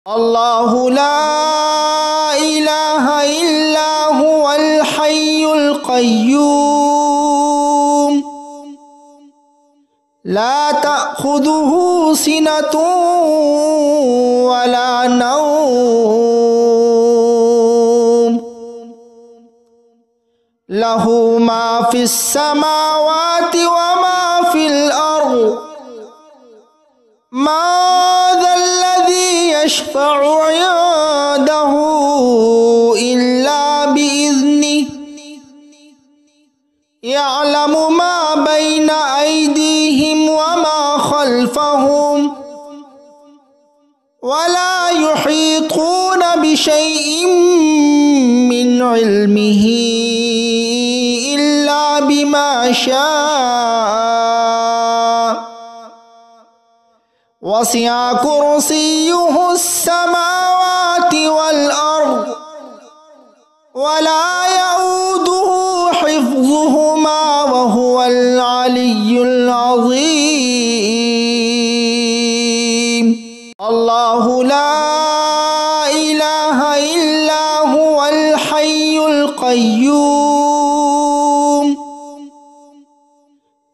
الله لا إله إلا هو الحي القيوم لا تأخذه سنة ولا نوم له ما في السماوات وما في الأرض ما ذا الذي يشفع عنده إلا بإذنه يعلم ما بين أيديهم وما خلفهم ولا يحيطون بشيء من علمه إلا بما شاء وسع كرسيه السماوات والأرض ولا يؤوده حفظهما وهو العلي العظيم الله لا إله إلا هو الحي القيوم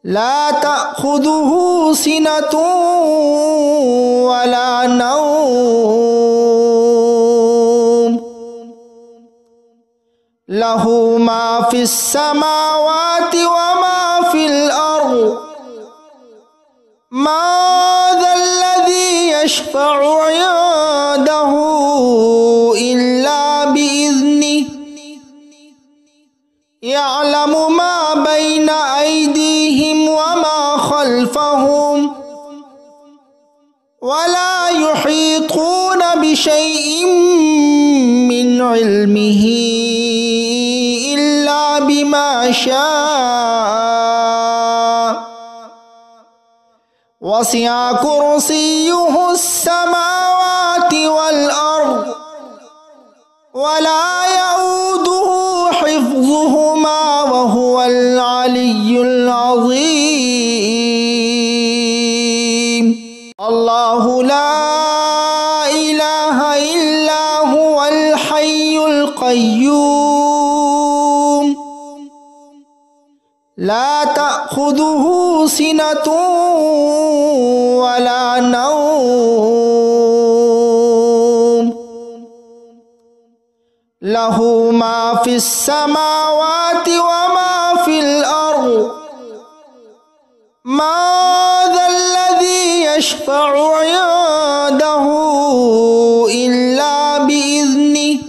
لا تأخذه سنة ولا نوم له ما في السماوات وما في الأرض ما ذا الذي يشفع عنده إلا بإذنه يعلم ما بين أيديهم وما خلفهم ولا يحيطون بشيء من علمه إلا بما شاء وسع كرسيه السماوات والأرض ولا يؤوده حفظهما وهو العلي العظيم الله لا إله إلا هو الحي القيوم لا تأخذه سنة ولا نوم له ما في السماوات وما في الأرض ما ذا الذي يشفع عنده إلا بإذنه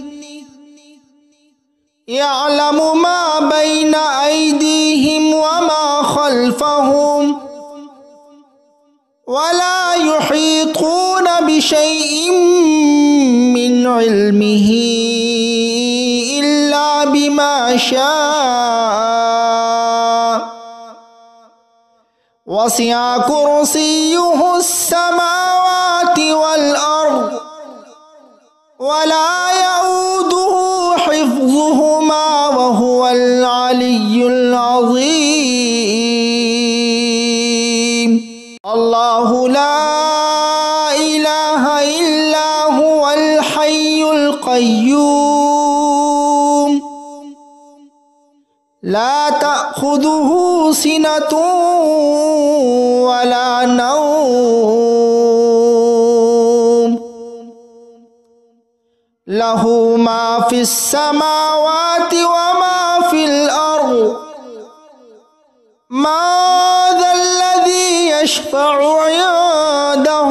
يعلم ما بين أيديهم وما خلفهم ولا يحيطون بشيء من علمه إلا بما شاء وسع كرسيه السماوات والأرض ولا يؤوده حفظهما وهو العلي العظيم الله لا إله إلا هو الحي القيوم لا تأخذه سنة ولا نوم له ما في السماوات وما في الأرض ما ذا الذي يشفع عنده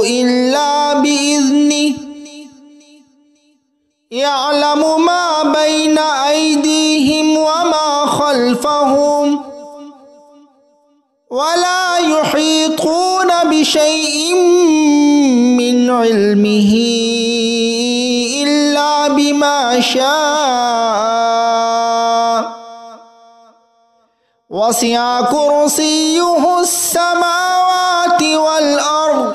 إلا بإذنه يعلم ما بين أيديهم وما خلفهم ولا يحيطون بشيء من علمه إلا بما شاء وسع كرسيه السماوات والأرض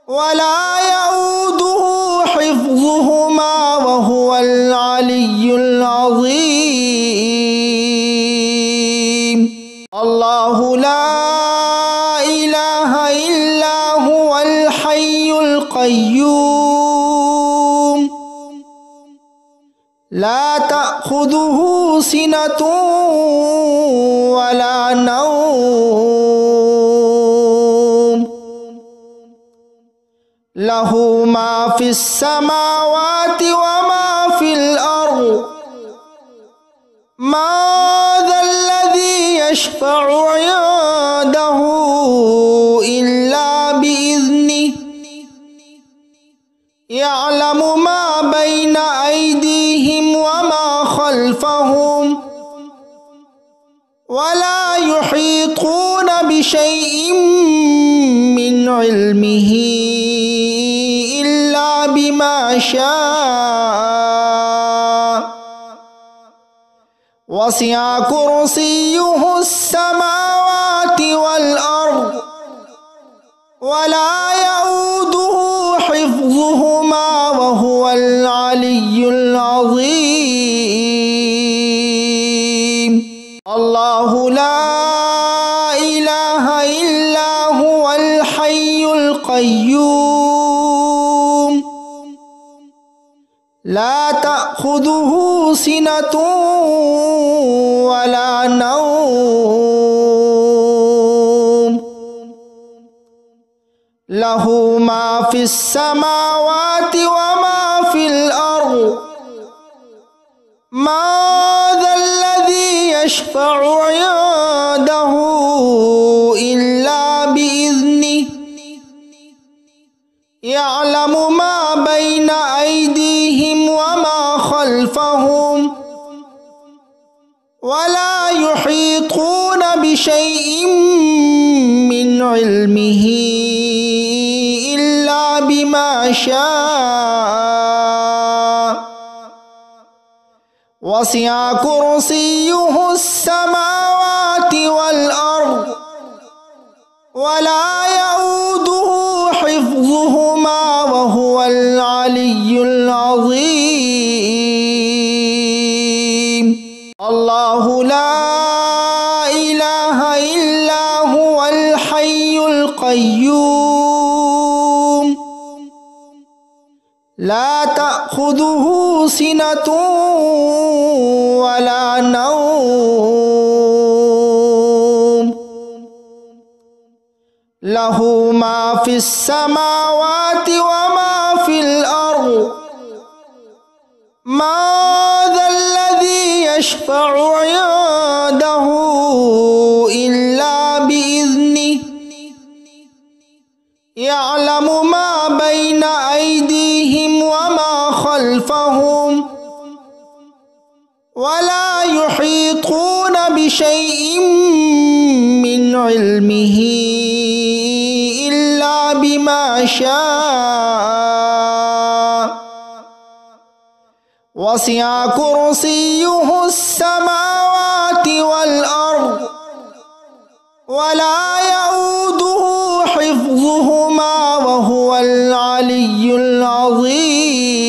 ولا يؤوده حفظهما وهو العلي العظيم الله لا إله إلا هو الحي القيوم القيوم لا تأخذه سنة ولا نوم له ما في السماوات وما في الأرض ما ذا الذي يشفع عنده إلا بإذنه يعلم ما بين أيديهم وما خلفهم ولا يحيطون بشيء من علمه إلا بما شاء وسع كرسيه السماوات والأرض ولا يؤوده حفظهما وهو العلي العظيم الله لا إله إلا هو الحي القيوم لا تأخذه سنة ولا نوم له ما في السماوات وما في الأرض ما ذا الذي يشفع عنده إلا بإذنه يعلم ما بين أيديهم وما خلفهم ولا يحيطون بشيء من علمه إلا بما شاء وسع كرسيه السماوات والأرض ولا يؤوده حفظهما وهو العلي العظيم الله لا إله إلا هو الحي القيوم لا تأخذه سنة ولا نوم له ما في السماوات وما في الأرض ما ذا الذي يشفع عنده إلا بإذنه يعلم ما بين أيديهم وما خلفهم ولا يحيطون بشيء من علمه إلا بما شاء وسع كرسيه السماوات والأرض ولا يؤوده حفظهما وهو العلي العظيم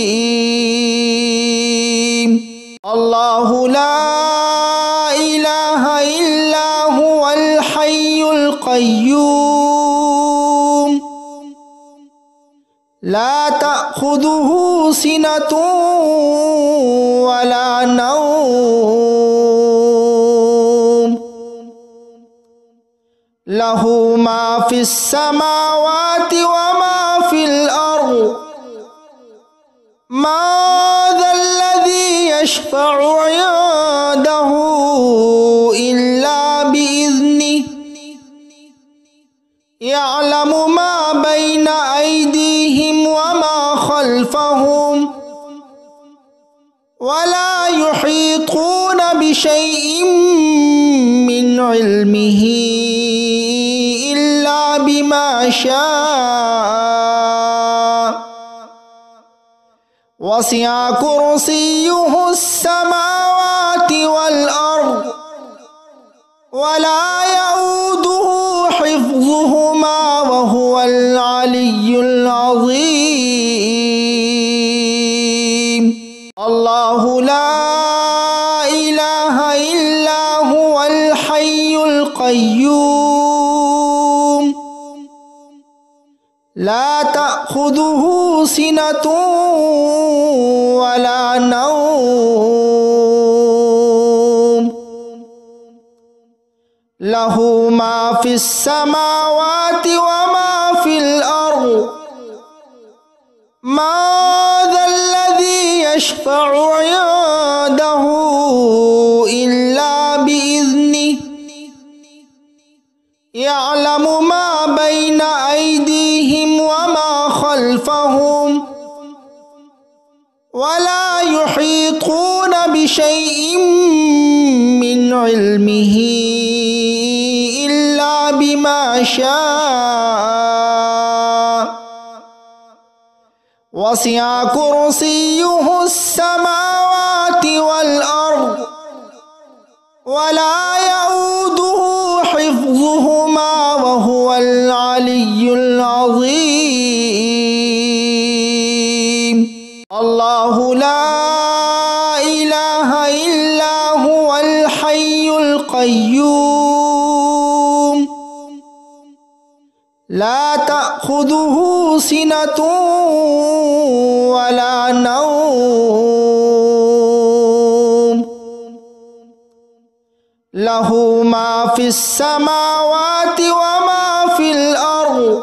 الله لا إله إلا هو الحي القيوم لا تأخذه سنة ولا نوم له ما في السماوات وما في الأرض ما ذا الذي يشفع عنده إلا بإذنه يعلم ما بين أيديهم وما خلفهم ولا يحيطون بشيء من علمه إلا بما شاء وسع كرسيه السماوات والأرض ولا يؤوده حفظهما وهو العلي العظيم الله لا إله إلا هو الحي القيوم لا تأخذه تأخذه سنة ولا نوم له ما في السماوات وما في الأرض ما ذا الذي يشفع عنده إلا بإذنه يعلم ما بين أيديهم وما خلفهم ولا يحيطون بشيء من علمه إلا بما شاء وسع كرسيه السماوات والأرض ولا يؤوده حفظهما وهو العلي العظيم الله لا إله إلا هو الحي القيوم لا تأخذه سنة ولا نوم له ما في السماوات وما في الأرض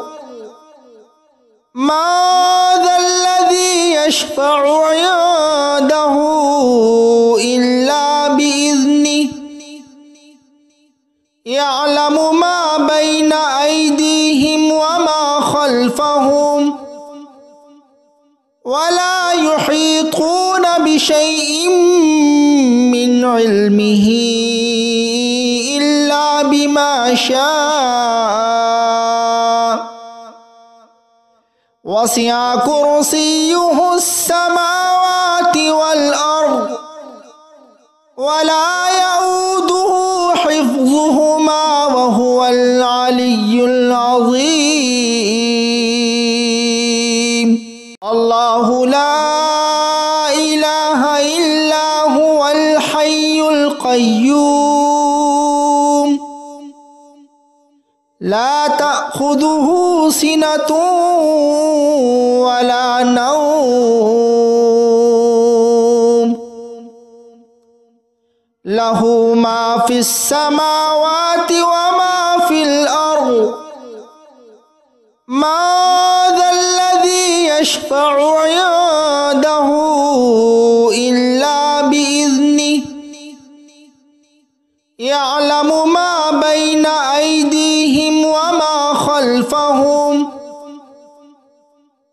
ما ذا الذي يشفع عنده إلا بإذنه يعلم ما بين أيديهم وما خلفهم ولا يحيطون بشيء من علمه إلا بما شاء وسع كرسيه السماوات والأرض ولا يؤوده حفظهما وهو العلي العظيم الله لا إله إلا هو الحي القيوم لا تأخذه سنة ولا نوم له ما في السماوات وما في الأرض ما ذا الذي يشفع عنده إلا بإذنه يعلم ما بين أيديهم وما خلفهم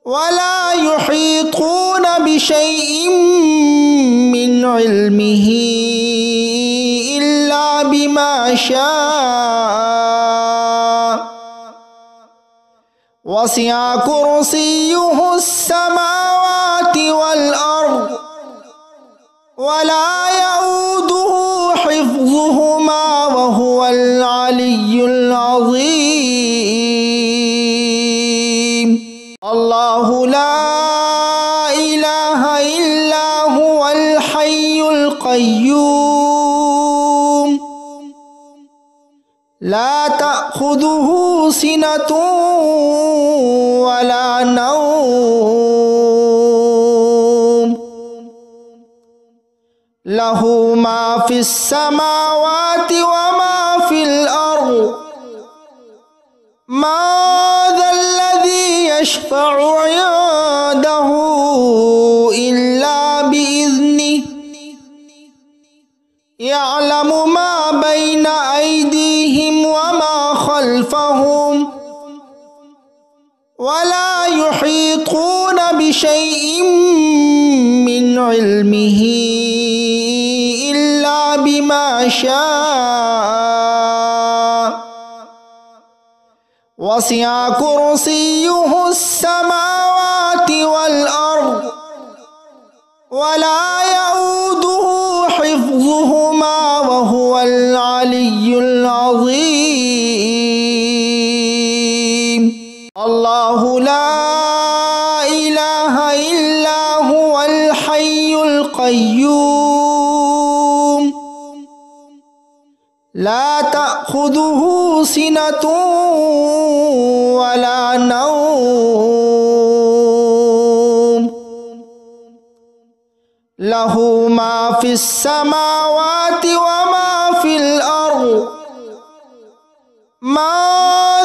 ولا يحيطون بشيء من علمه إلا بما شاء وسع كرسيه السماوات والأرض ولا يؤوده حفظهما وهو العلي العظيم الله لا إله إلا هو الحي القيوم لا تأخذه سنة ولا نوم له ما في السماوات وما في الأرض ما ذا الذي يشفع عنده إلا بإذنه يعلم ما بين أيديهم وما خلفهم ولا يحيطون بشيء من علمه إلا بما شاء وسع كرسيه السماوات والأرض ولا يؤوده حفظهما وهو العلي العظيم الله لا إله إلا هو الحي القيوم لا تأخذه سنة ولا نوم লাহু মা ফিস সামাওয়াতি ওয়া মা ফিল আরদ মা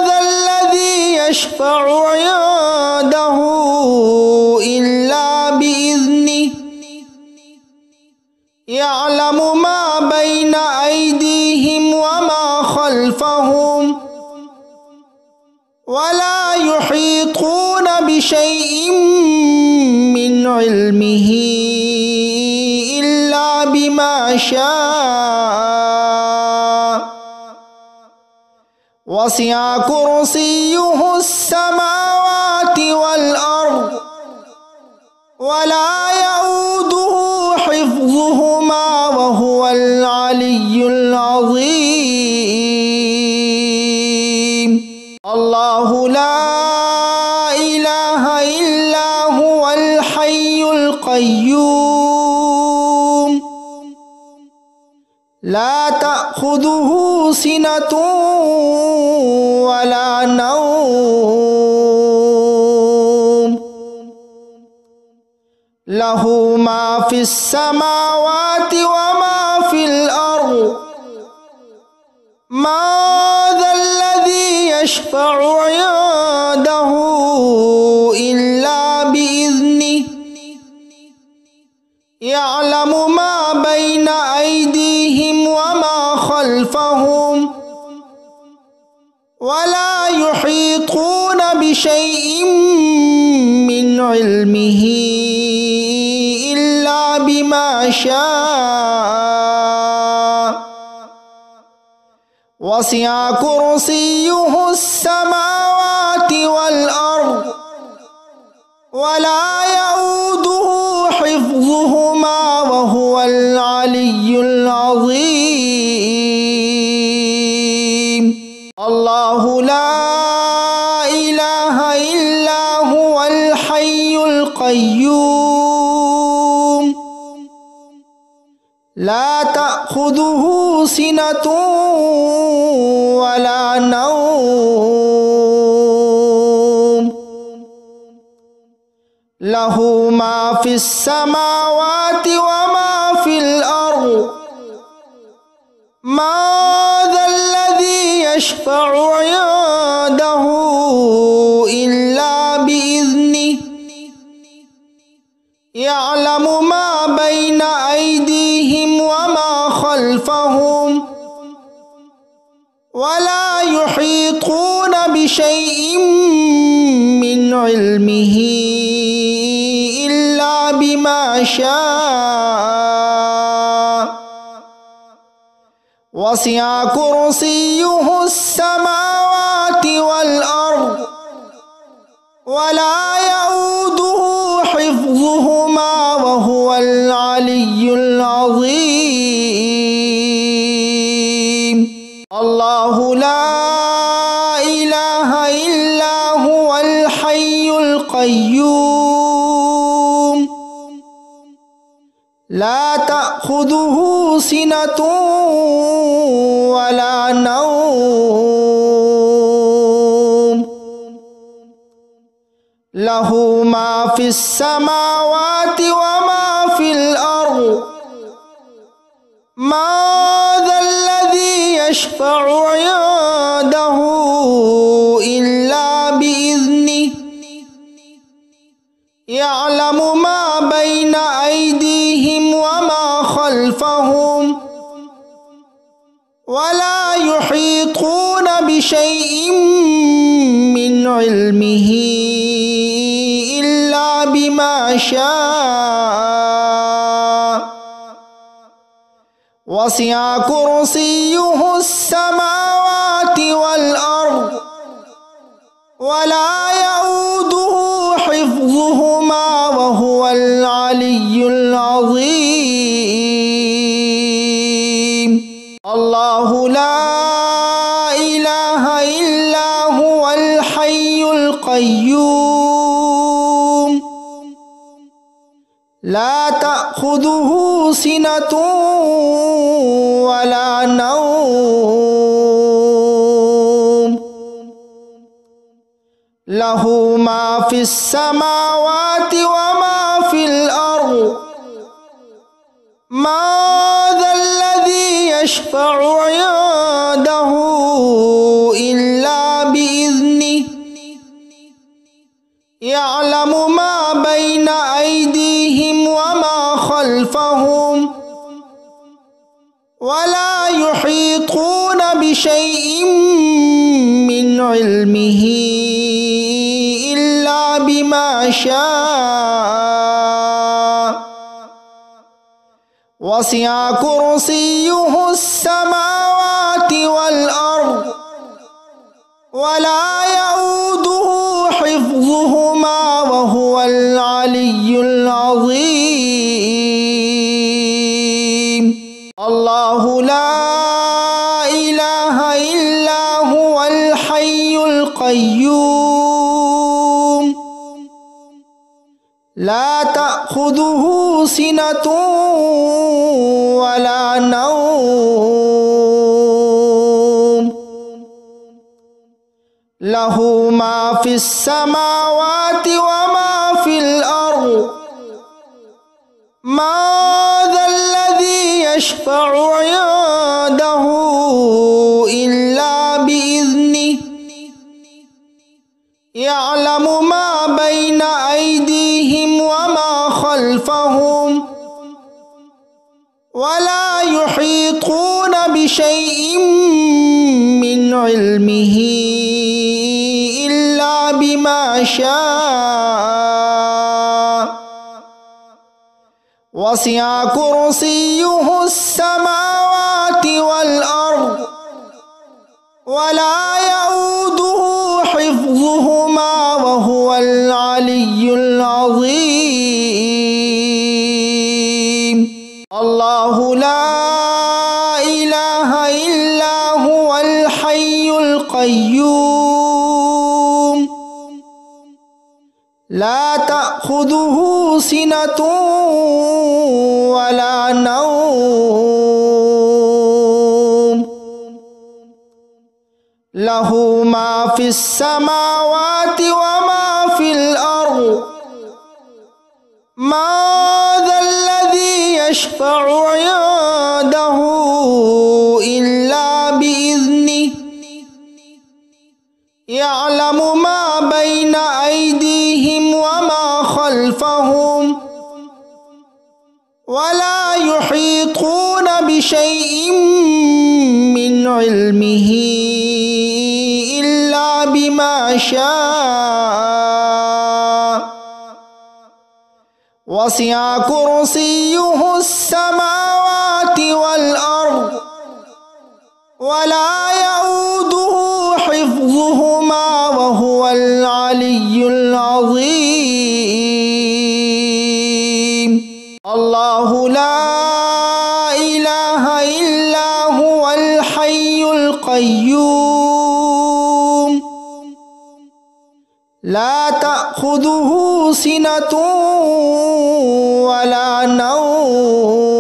যাল্লাযী ইয়াশফা'ু 'ইনদাহু ইল্লা বিইذনিহি ইয়া'লামু মা বাইনা আইদিহিম ওয়া মা খালফাহুম ওয়া লা ইউহীতুনা বিশাইইন মিন ইলমিহি ইল্লা বিমা শাআ ওয়াসি'a কুরসিয়্যুহুস সামাওয়াতি ওয়াল আরদ ওয়া লা ইয়াউদুহু হিফযুহুমা ওয়া হুয়াল আলিয়্যুল আযীম। আল্লাহু লা ইলাহা ইল্লা হুয়াল হাইয়ুল কাইয়্যুম লা তা'খুযুহু সিনাতুন ওয়া লা নাওম লাহু মা ফিস সামাওয়াতি ওয়া মা ফিল আরদ মা যাল্লাযী ইয়াশফা'ু 'ইনদাহু ইল্লা বিইذনিহি ইয়া'লামু মা বাইনা আইদিহিম ওয়া মা খালফাহুম ওয়া লা ইউহীতুনা বিশাইইন মিন ইলমিহি ইল্লা বিমা শাআ ওয়াসি'a কুরসিয়্যুহুস সামাওয়াতি ওয়াল আরদ ওয়া লা ইয়াউদুহু হিফযুহুমা ওয়া হুয়াল আলিয়্যুল আযীম। আল্লাহু লা ইলাহা ইল্লা হুয়াল হাইয়ুল কাইয়্যুম লা তা'খুযুহু সিনাতুন ওয়া লা নাওম লাহু মা ফিস সামাওয়াতি ওয়া মা ফিল আরদ মা যাল্লাযী ইয়াশফা'ু 'ইনদাহু ইল্লা বিইذনিহি ইয়া'লামু মা বাইনা আইদিহিম ওয়া মা খালফাহুম ওয়া লা ইউহীতুনা বিশাইইন মিন ইলমিহি ইল্লা বিমা শাআ ওয়াসি'a কুরসিয়্যুহুস সামাওয়াতি ওয়াল আরদ ওয়া লা ইয়াউদুহু হিফযুহুমা ওয়া হুয়াল আলিয়্যুল আযীম। আল্লাহু লা ইলাহা ইল্লা হুয়াল হাইয়ুল কাইয়্যুম লা তা'খুযুহু সিনাতুন ওয়া লা নাওম লাহু মা ফিস সামাওয়াতি ওয়া মা ফিল আরদ মা যাল্লাযী ইয়াশফা'ু 'ইনদাহু ইল্লা বিইذনিহি ইয়া'লামু মা বাইনা আইদিহিম ওয়া মা খালফাহুম ওয়া লা ইউহীতুনা বিশাইইন মিন ইলমিহি ইল্লা বিমা শাআ ওয়াসি'a কুরসিয়্যুহুস সামাওয়াতি ওয়াল আরদ ওয়া লা ইয়াউদুহু হিফযুহুমা ওয়া হুয়াল আলিয়্যুল আযীম। আল্লাহু লা ইলাহা ইল্লা হুয়াল হাইয়ুল কাইয়্যুম লা তা'খুযুহু সিনাতুন ওয়া লা নাওম লাহু মা ফিস সামাওয়াতি ওয়া মা ফিল আরদ ما ذا الذي يشفع عنده إلا بإذنه يعلم ما بين أيديهم وما خلفهم ولا يحيطون بشيء من علمه إلا بما شاء وسع كرسيه السماوات والأرض ولا يؤوده حفظهما وهو العلي العظيم. الله لا إله إلا هو الحي القيوم لا تأخذه سنة ولا نوم له ما في السماوات وما في الأرض ما ذا الذي يشفع عنده إلا بإذنه يعلم ما بين أيديهم وما خلفهم ولا يحيطون بشيء من علمه إلا بما شاء وسع كرسيه السماوات والأرض ولا يؤوده حفظهما وهو العلي العظيم. الله لا إله إلا هو الحي القيوم لا تأخذه سنة ولا نوم له ما في السماوات وما في الأرض ما ذا الذي يشفع عنده إلا بإذنه يعلم ما بين أيديهم وما خلفهم ولا يحيطون بشيء من علمه إلا بما شاء وسع كرسيه السماوات والأرض ولا يؤوده حفظهما وهو العلي العظيم. الله لا إله إلا هو الحي القيوم لا تأخذه سنة ولا نوم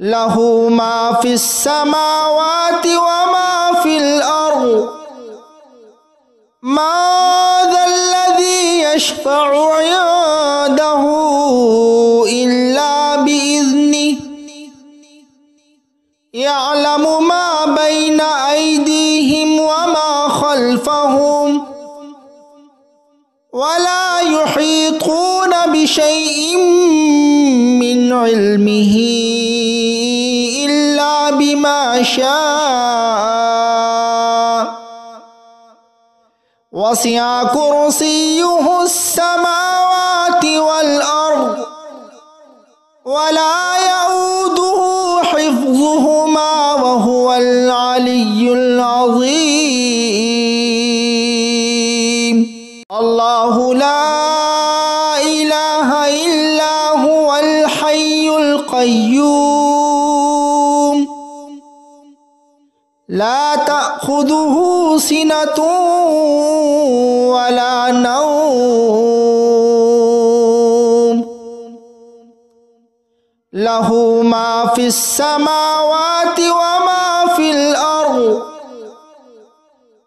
له ما في السماوات وما في الأرض ما ذا الذي يشفع عنده إلا بإذنه يعلم ما بين أيديهم وما خلفهم ولا يحيطون بشيء من علمه إلا بما شاء وسع كرسيه السماوات والأرض ولا يؤوده حفظهما وهو العلي العظيم. الله لا إله إلا هو الحي القيوم لا تأخذه سنة ولا نوم له ما في السماوات وما في الأرض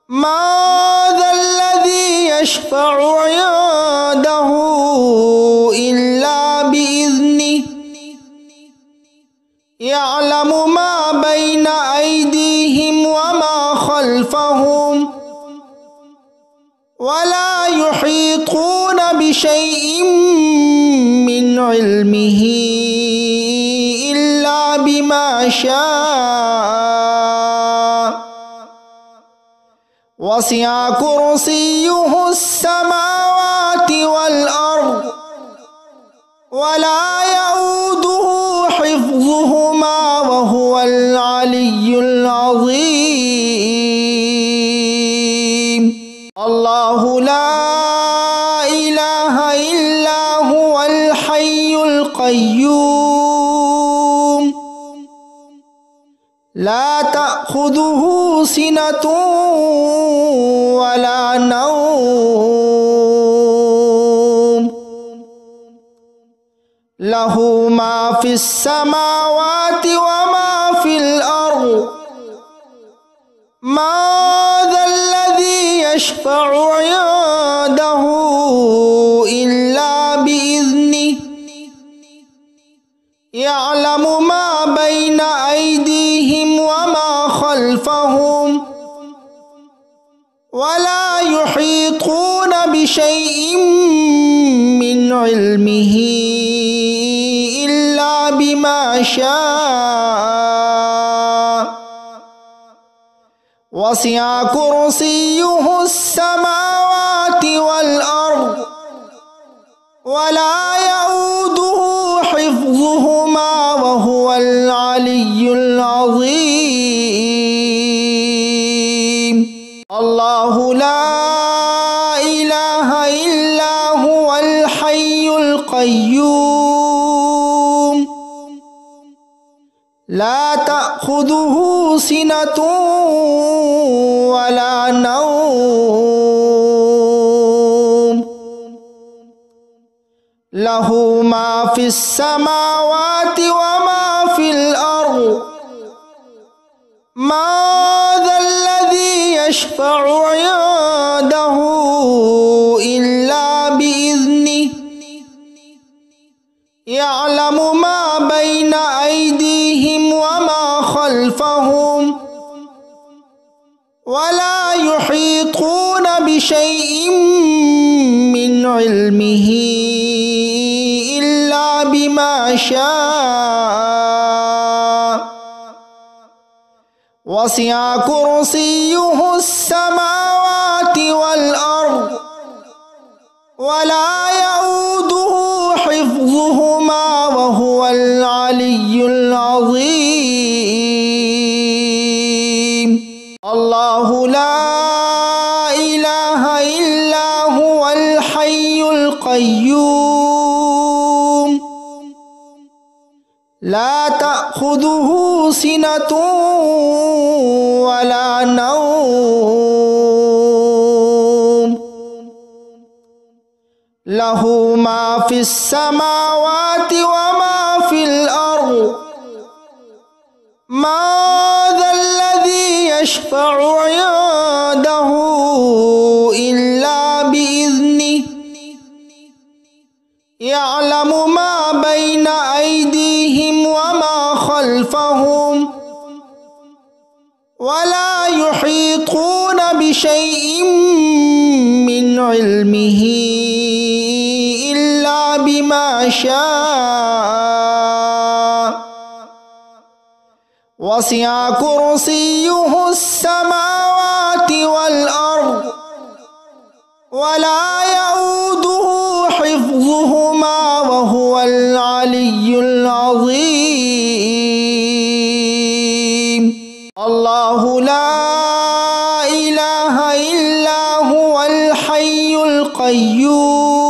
ما ذا الذي يشفع عنده ولا يحيطون بشيء من علمه إلا بما شاء وسع كرسيه السماوات والأرض ولا يؤوده حفظهما وهو العلي العظيم الله لا إله إلا هو الحي القيوم لا تأخذه سنة ولا نوم له ما في السماوات وما في الأرض ما ذا الذي يشفع عنده إلا بإذنه يعلم ما بين أيديهم وما خلفهم ولا يحيطون بشيء من علمه إلا بما شاء وسع كرسيه السماوات والأرض ولا يؤوده حفظهما وهو العلي العظيم الله لا إله إلا هو الحي القيوم لا تأخذه سنة ولا نوم له ما في السماوات وما في الأرض ما ذا الذي يشفع عنده إلا بإذنه يعلم ما بين أيديهم وما خلفهم ولا يحيطون بشيء من علمه إلا بما شاء وسع كرسيه السماوات والأرض ولا يؤوده حفظهما وهو العلي العظيم الله لا إله إلا هو الحي القيوم لا تأخذه سنة ولا نوم له ما في السماوات وما في الأرض ما ذا الذي يشفع عنده إلا بإذنه يعلم ما بين أيديهم وما خلفهم ولا يحيطون بشيء من علمه إلا بما شاء وسع كرسيه السماوات والأرض ولا يؤوده حفظهما وهو العلي العظيم الله لا إله إلا هو الحي القيوم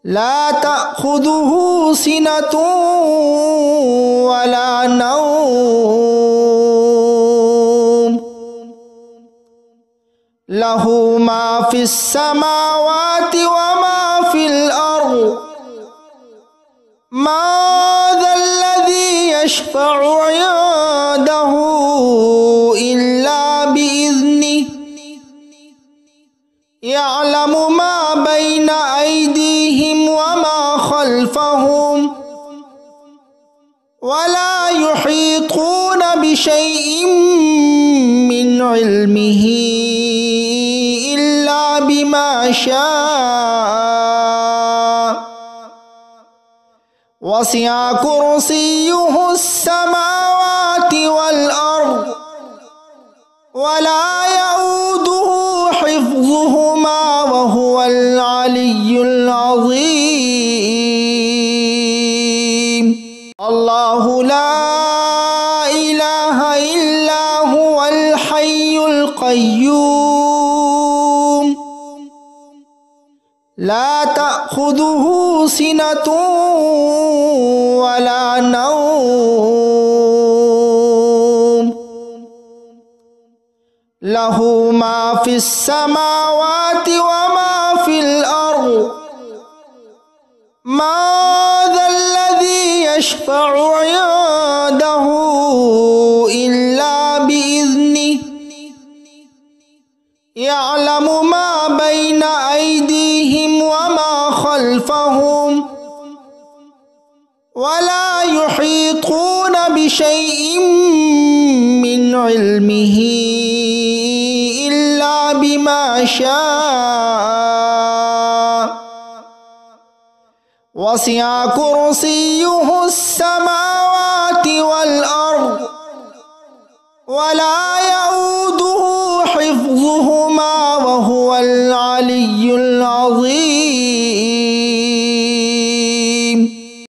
لا تأخذه سنة ولا نوم له ما في السماوات وما في الأرض ما ذا الذي يشفع عنده إلا بإذنه يعلم ما بين أيديهم وما خلفهم ولا يحيطون بشيء من علمه إلا بما شاء وسع كرسيه السماوات والأرض ولا يؤوده حفظهما وهو العلي العظيم الله لا إله إلا هو الحي القيوم لا تأخذه سنة ولا نوم له ما في السماوات وما في الأرض ما ذا الذي يشفع عنده إلا بإذنه يعلم ما بين أيديهم وما خلفهم ولا يحيطون بشيء من علمه إلا بما شاء وسع كرسيه السماوات والأرض ولا يؤوده حفظهما وهو العلي العظيم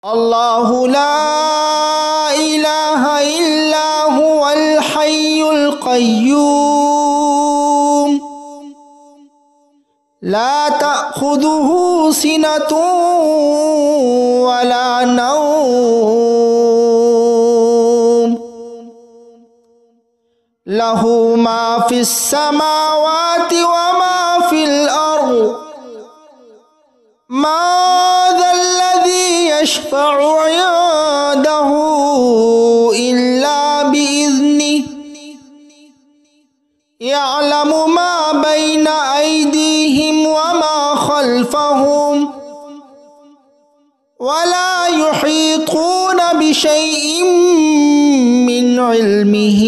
الله لا إله إلا هو الحي القيوم لا تأخذه سنة ولا نوم له ما في السماوات وما في الأرض ما ذا الذي يشفع عنده إلا بإذنه يعلم ما بين أيديهم وما خلفهم ولا يحيطون بشيء من علمه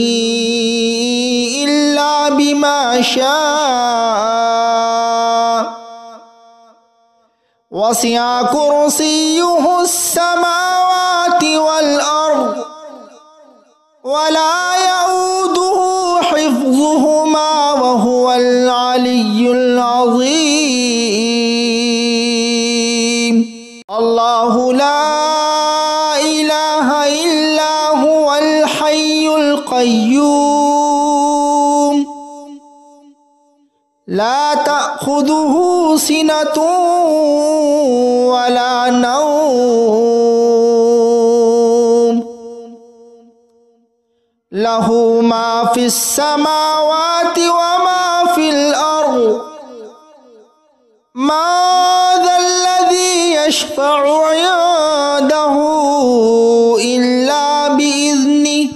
إلا بما شاء وسع كرسيه السماوات والأرض ولا يؤوده حفظهما وهو العلي العظيم الله لا إله إلا هو الحي القيوم لا تأخذه سنة ولا نوم له ما في السماوات وما في الأرض ما ذا الذي يشفع عنده إلا بإذنه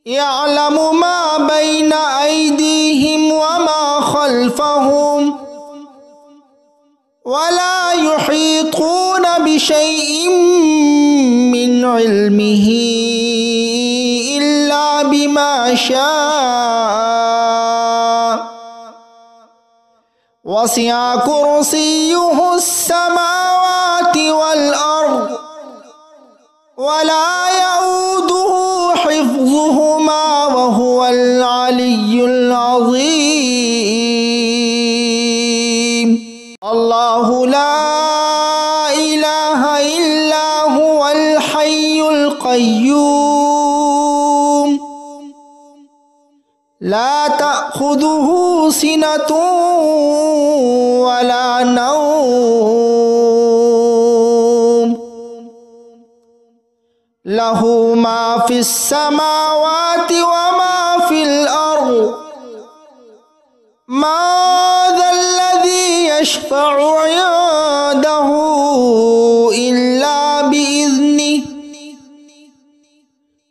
يعلم ما بين أيديهم وما خلفهم ولا يحيطون بشيء من علمه إلا بما شاء وسع كرسيه السماوات والأرض ولا يؤوده حفظهما وهو العلي العظيم الله لا إله إلا هو الحي القيوم لا تأخذه سنة ولا نوم له ما في السماوات وما في الأرض ما ذا الذي يشفع عنده إلا بإذنه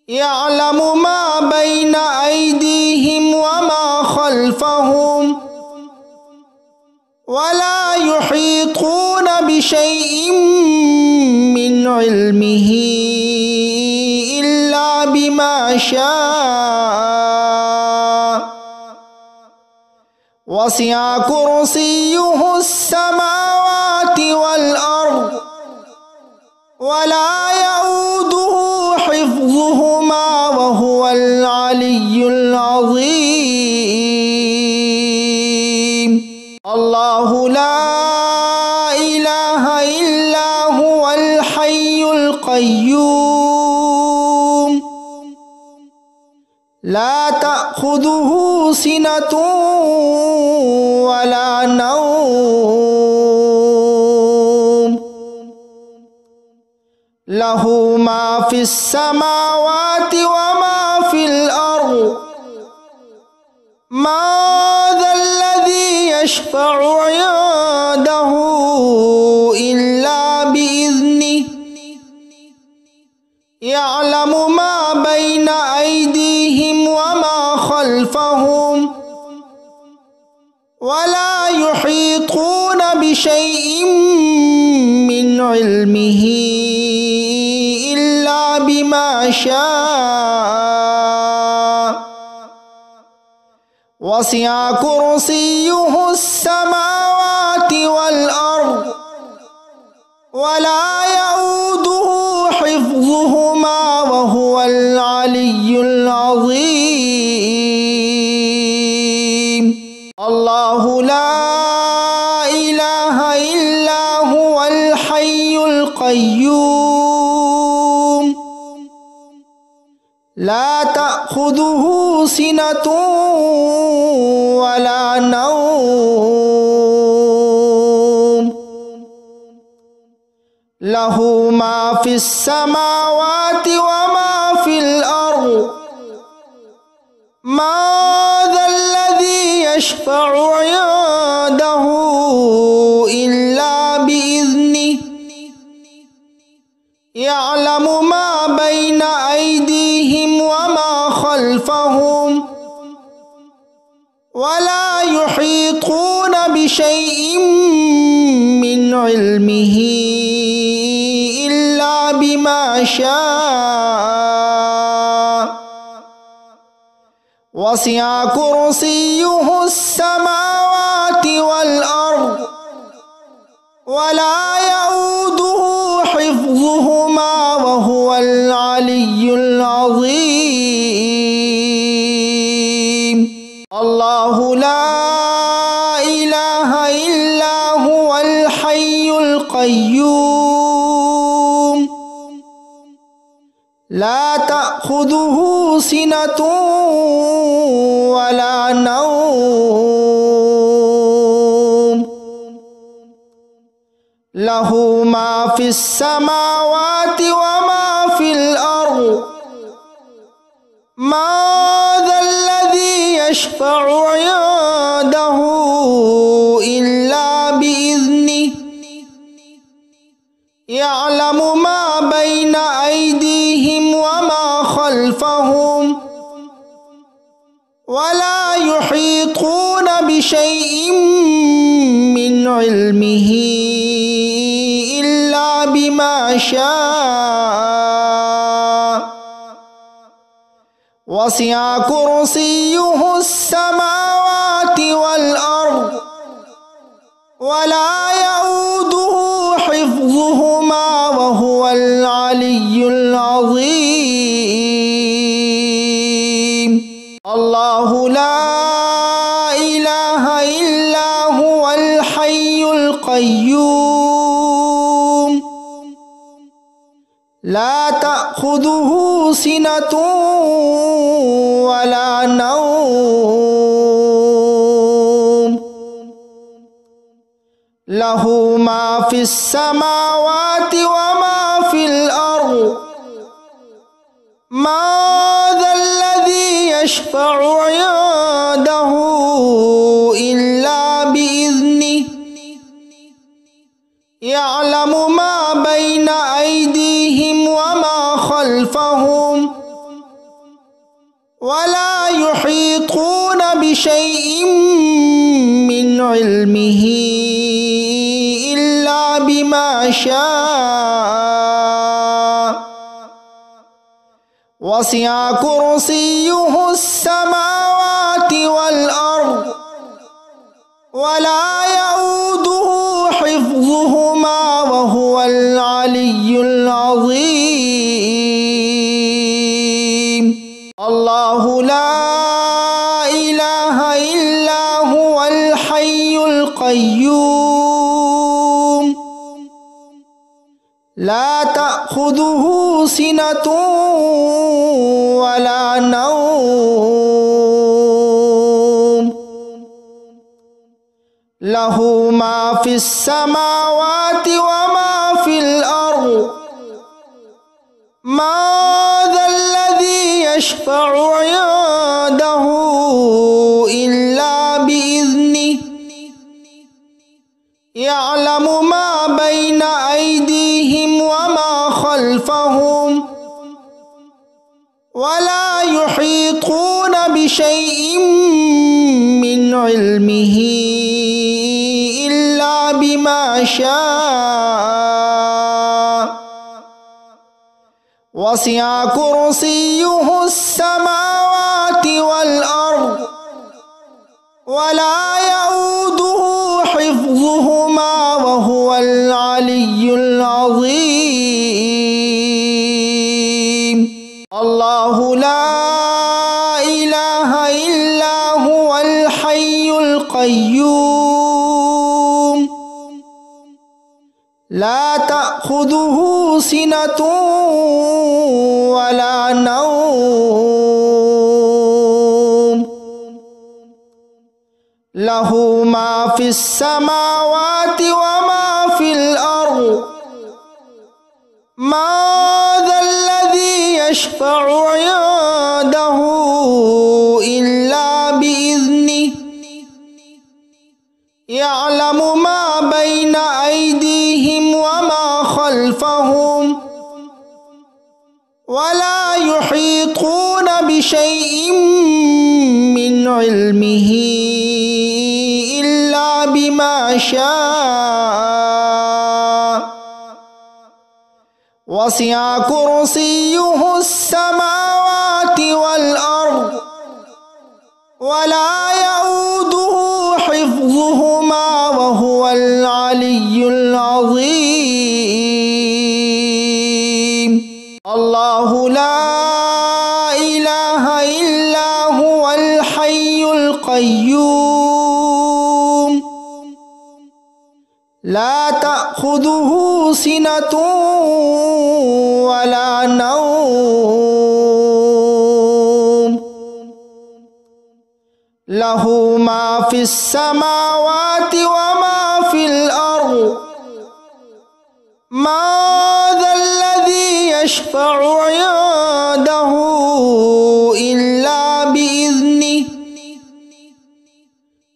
يعلم ما بين أيديهم وما خلفهم ولا يحيطون بشيء من علمه إلا بما شاء وسع كرسيه السماوات والأرض ولا يؤوده حفظهما وهو العلي العظيم. الله لا إله إلا هو الحي القيوم لا تأخذه سنة ولا نوم له ما في السماوات وما في الأرض ما ذا الذي يشفع عنده إلا بإذنه يعلم ما بين أيديهم وما خلفهم ولا يحيطون بشيء من علمه إلا بما شاء وسع كرسيه السماوات والأرض ولا يؤوده حفظهما وهو العلي العظيم. الله لا إله إلا هو الحي القيوم لا تأخذه سنة ولا نوم له ما في السماوات وما في الأرض ما ذا الذي يشفع عنده إلا بإذنه يعلم ما بين أيديهم وما خلفهم ولا يحيطون بشيء من علمه إلا بما شاء وسع كرسيه السماوات والأرض ولا يؤوده حفظهما وهو العلي العظيم. الله لا إله إلا هو الحي القيوم لا تأخذه سنة ولا نوم له ما في السماوات وما في الأرض ما ذا الذي يشفع عنده إلا بإذنه يعلم ما بين أيديهم وما خلفهم ولا يحيطون بشيء من علمه إلا بما شاء وسع كرسيه السماوات والأرض ولا يؤوده حفظهما وهو العلي العظيم. الله لا إله إلا هو الحي القيوم لا تأخذه سنة ولا نوم له ما في السماوات وما في الأرض ما ذا الذي يشفع عنده إلا بإذنه يعلم ما بين أيديهم وما خلفهم ولا يحيطون بشيء من علمه إلا بما شاء وسع كرسيه السماوات والأرض إله إلا هو الحي القيوم لا تأخذه سنة ولا نوم له ما في السماوات وما في الأرض من ذا الذي يشفع عنده إلا بإذنه يعلم ما بين أيديهم وما خلفهم ولا يحيطون بشيء من علمه إلا بما شاء وسع كرسيه السماوات والأرض ولا يؤوده حفظهما وهو العلي العظيم الله لا إله إلا هو الحي القيوم لا تأخذه سنة ولا نوم له ما في السماوات وما في الأرض من ذا الذي يشفع عنده إلا بإذنه يعلم ما بين أيديهم وما خلفهم ولا يحيطون بشيء من علمه إلا بما شاء وسع كرسيه السماوات والأرض ولا يؤوده حفظهما وهو العلي العظيم الله لا إله إلا هو الحي القيوم لا تأخذه سنة ولا نوم له ما في السماوات وما في الأرض من ذا الذي يشفع عنده إلا بإذنه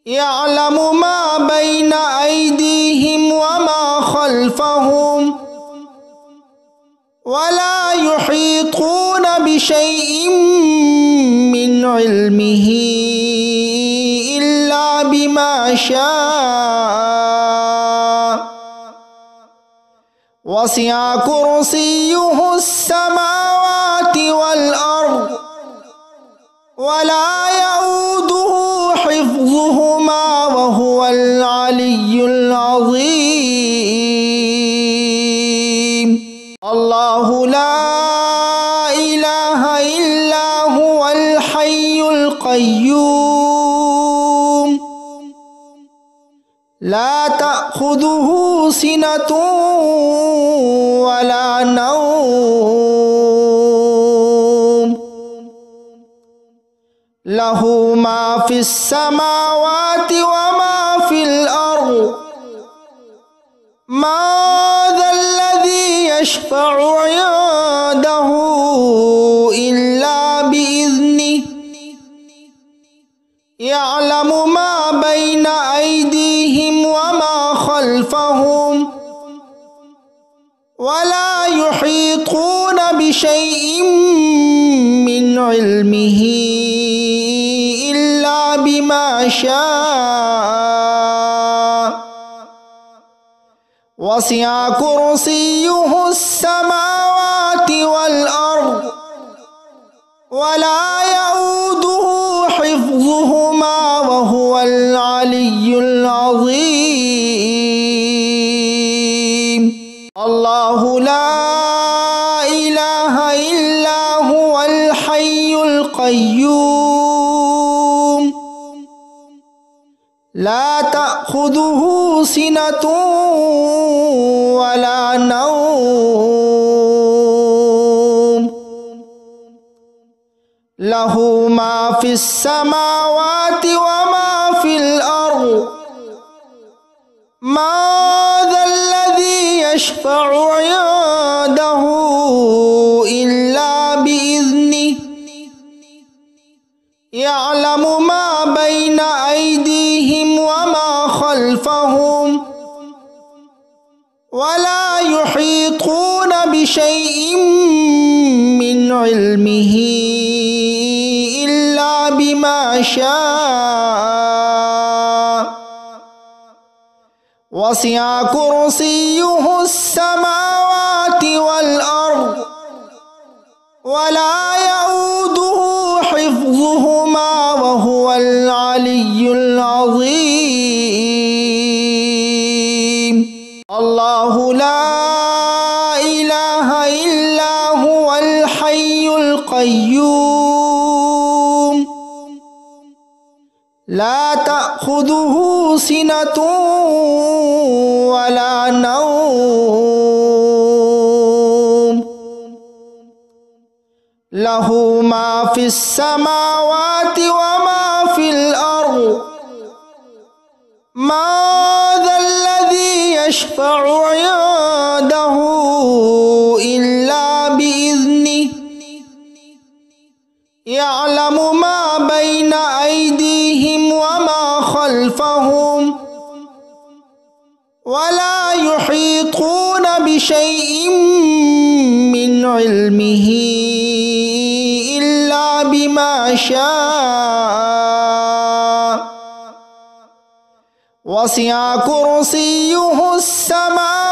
يعلم ما بين أيديهم وما خلفهم ولا يحيطون بشيء من علمه إلا بما شاء وسع كرسيه السماوات والأرض ولا يؤوده حفظهما وهو العلي العظيم الله لا إله إلا هو الحي القيوم لا تأخذه سنة ولا نوم له ما في السماوات وما في الأرض من ذا الذي يشفع عنده إلا بإذنه يعلم ما بين أيديهم وما خلفهم ولا يحيطون بشيء من علمه إلا بما شاء وسع كرسيه السماوات والأرض ولا يؤوده حفظهما وهو العلي العظيم الله لا إله إلا هو الحي القيوم لا تأخذه سنة ولا نوم له ما في السماوات وما في الأرض ما ذا الذي يشفع عنده إلا بإذنه يعلم ما بين أيديهم وما خلفهم ولا يحيطون بشيء من علمه إلا بما شاء وسع كرسيه السماوات والأرض ولا يؤوده حفظهما وهو العلي العظيم الله لا إله إلا هو الحي القيوم لا تأخذه سنة ولا نوم له ما في السماوات وما في الأرض ما ذا الذي يشفع عنده إلا بإذنه يعلم ما بين أيديهم وما خلفهم ولا يحيطون بشيء من علمه إلا بما شاء وسع كرسيه السماوات